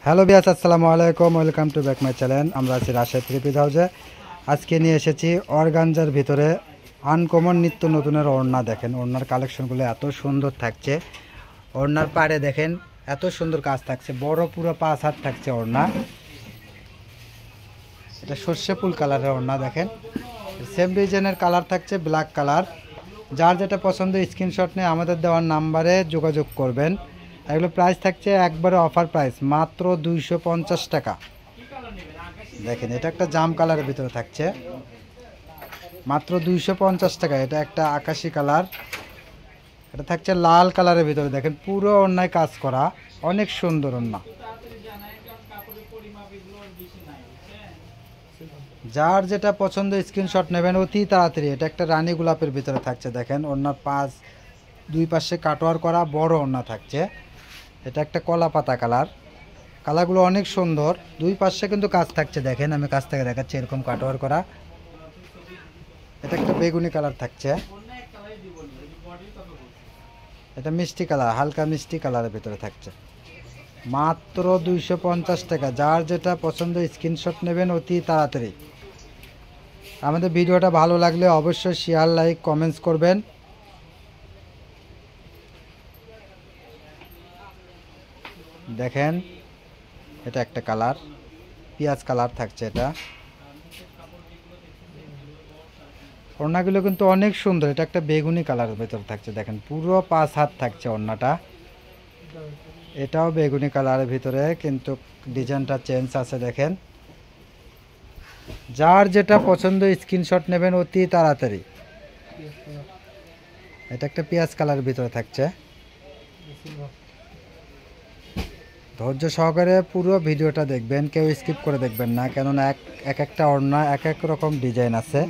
Hello বিয়াস, আসসালামু আলাইকুম, welcome to back my channel. আমরা আছি রাজশাহী থ্রি পিস হাউসে। আজকে নিয়ে এসেছি অর্গানজার ভিতরে আনকমন নিত্য নতুনের ওড়না। দেখেন ওড়নার কালেকশনগুলো এত সুন্দর থাকছে। ওড়নার পাড়ে দেখেন এত সুন্দর কাজ থাকছে, বড় পুরো 5 হাত থাকছে ওড়না। এটা সর্ষে ফুল কালারের ওড়না। দেখেন সেম ডিজাইনের কালার থাকছে, ব্ল্যাক কালার। যার যেটা পছন্দ স্ক্রিনশট নিয়ে আমাদের দেওয়ার নাম্বারে যোগাযোগ করবেন। এগুলো প্রাইস থাকছে একবারে অফার প্রাইস, মাত্র 250 টাকা। দেখেন এটা একটা জাম কালারের ভিতরে থাকছে, মাত্র 250 টাকা। এটা একটা আকাশি কালার, এটা থাকছে লাল কালারের ভিতরে। দেখেন পুরো ওড়নায় কাজ করা, অনেক সুন্দর ওড়না। যার যেটা পছন্দ স্ক্রিনশট নেবেন অতি তাড়াতাড়ি। এটা একটা রানী গোলাপের ভিতরে থাকছে। দেখেন ওড়নার দুই পাশে কাটওয়ার করা বড় ওড়না থাকছে। এটা একটা কলা পাতা কালার, কালারগুলো অনেক সুন্দর। দুই পাশে কিন্তু কাজ থাকছে, দেখেন আমি কাছ থেকে দেখাচ্ছি, এরকম কাটওয়ার করা। এটা একটা বেগুনি কালার থাকছে, এটা মিষ্টি কালার, হালকা মিষ্টি কালারের ভিতরে থাকছে, মাত্র 250 টাকা। যার যেটা পছন্দ স্ক্রিনশট নেবেন অতি তাড়াতাড়ি। আমাদের ভিডিওটা ভালো লাগলে অবশ্যই শেয়ার, লাইক, কমেন্টস করবেন। দেখেন এটা একটা কালার, পেঁয়াজ কালার থাকছে। এটা ওড়নাগুলো কিন্তু অনেক সুন্দর। এটা একটা বেগুনি কালারের ভেতর থাকছে। দেখেন পুরো 5 হাত থাকছে ওড়নাটা। এটাও বেগুনি কালারের ভিতরে, কিন্তু ডিজাইনটা চেঞ্জ আছে। দেখেন যার যেটা পছন্দ স্ক্রিনশট নেবেন অতি তাড়াতাড়ি। এটা একটা পেঁয়াজ কালারের ভিতরে থাকছে। ধৈর্য সহকারে পুরো ভিডিওটা দেখবেন, কেউ স্কিপ করে দেখবেন না, কেননা এক একটা ওড়না এক এক রকম ডিজাইন আছে।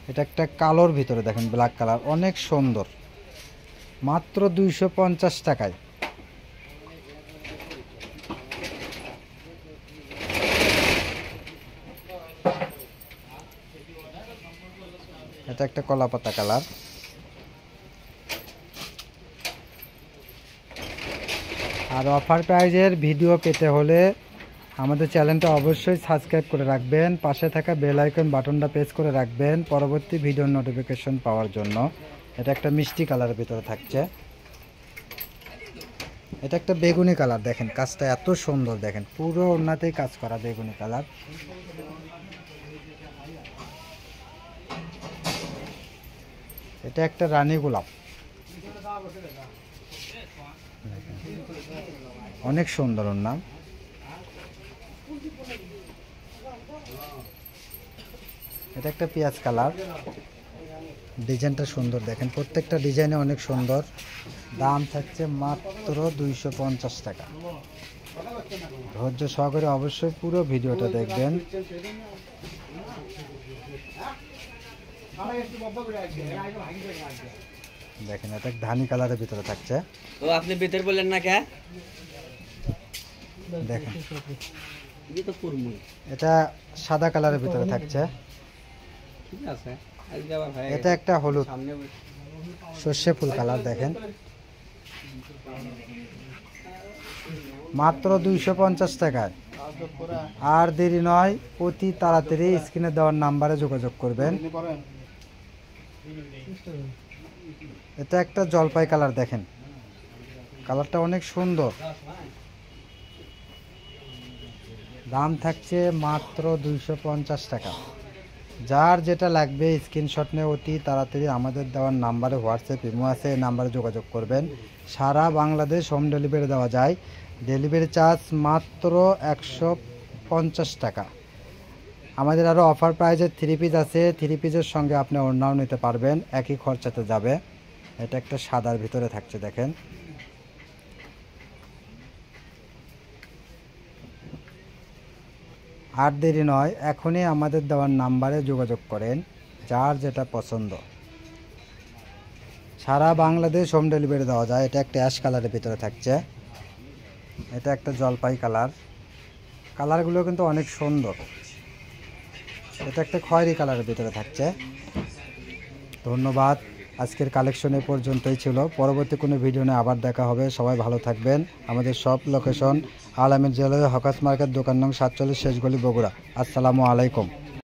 এটা একটা কালোর ভিতরে, দেখেন ব্ল্যাক কালার, অনেক সুন্দর, মাত্র 250 টাকায়। এটা একটা কলা পাতা কালার। আর অফার প্রাইজের ভিডিও পেতে হলে আমাদের চ্যানেলটা অবশ্যই সাবস্ক্রাইব করে রাখবেন, পাশে থাকা বেল আইকন বাটনটা প্রেস করে রাখবেন পরবর্তী ভিডিওর নোটিফিকেশন পাওয়ার জন্য। এটা একটা মিষ্টি কালারের ভিতরে থাকছে। এটা একটা বেগুনি কালার, দেখেন কাজটা এত সুন্দর। দেখেন পুরো ওড়নাতেই কাজ করা বেগুনি কালার। এটা একটা রানী গোলাপ, অনেক সুন্দর ওড়না। এটা একটা পেঁয়াজ কালার, ডিজাইনটা সুন্দর। দেখেন প্রত্যেকটা ডিজাইনে অনেক সুন্দর। দাম থাকছে মাত্র 250 টাকা। ধৈর্য সহকারে অবশ্যই পুরো ভিডিওটা দেখবেন। দেখেন এটা ধানি কালারের ভিতরে থাকছে। তো আপনি ভিতর বললেন না কে? দেখেন এটা এটা সাদা কালারের ভিতরে থাকছে। ঠিক আছে, আজকে আবার ভাই এটা একটা হলুদ সামনে সর্ষে ফুল কালার। দেখেন মাত্র 250 টাকায়। আর দেরি নয়, অতি তাড়াতাড়ি স্ক্রিনে দেওয়ার নাম্বারে যোগাযোগ করবেন। এটা একটা জলপাই কালার, দেখেন কালারটা অনেক সুন্দর। দাম থাকছে মাত্র 250 টাকা। যার যেটা লাগবে স্ক্রিনশট নিয়ে অতি তাড়াতাড়ি আমাদের দেওয়ার নাম্বারে, হোয়াটসঅ্যাপ ইমো আছে, এই নাম্বারে যোগাযোগ করবেন। সারা বাংলাদেশ হোম ডেলিভারি দেওয়া যায়। ডেলিভারি চার্জ মাত্র 150 টাকা। আমাদের আরও অফার প্রাইজের 3 পিস আছে, 3 পিসের সঙ্গে আপনি ওড়নাও নিতে পারবেন, একই খরচাতে যাবে। এটা একটা সাদার ভিতরে থাকছে। দেখেন আর দেরি নয়, এখনই আমাদের দেওয়ার নাম্বারে যোগাযোগ করেন, যার যেটা পছন্দ। সারা বাংলাদেশ হোম ডেলিভারি দেওয়া যায়। এটা একটা অ্যাশ কালারের ভিতরে থাকছে। এটা একটা জলপাই কালার, কালারগুলো কিন্তু অনেক সুন্দর। এটা একটা খয়েরি কালারের ভিতরে থাকছে। ধন্যবাদ। আজকের কালেকশন এ পর্যন্তই ছিল। পরবর্তী কোনো ভিডিও নিয়ে আবার দেখা হবে। সবাই ভালো থাকবেন। আমাদের সব লোকেশন আল আমিন জুয়েলারি হকার্স মার্কেট, দোকান নং 47, শেষ গলি, বগুড়া। আসসালামু আলাইকুম।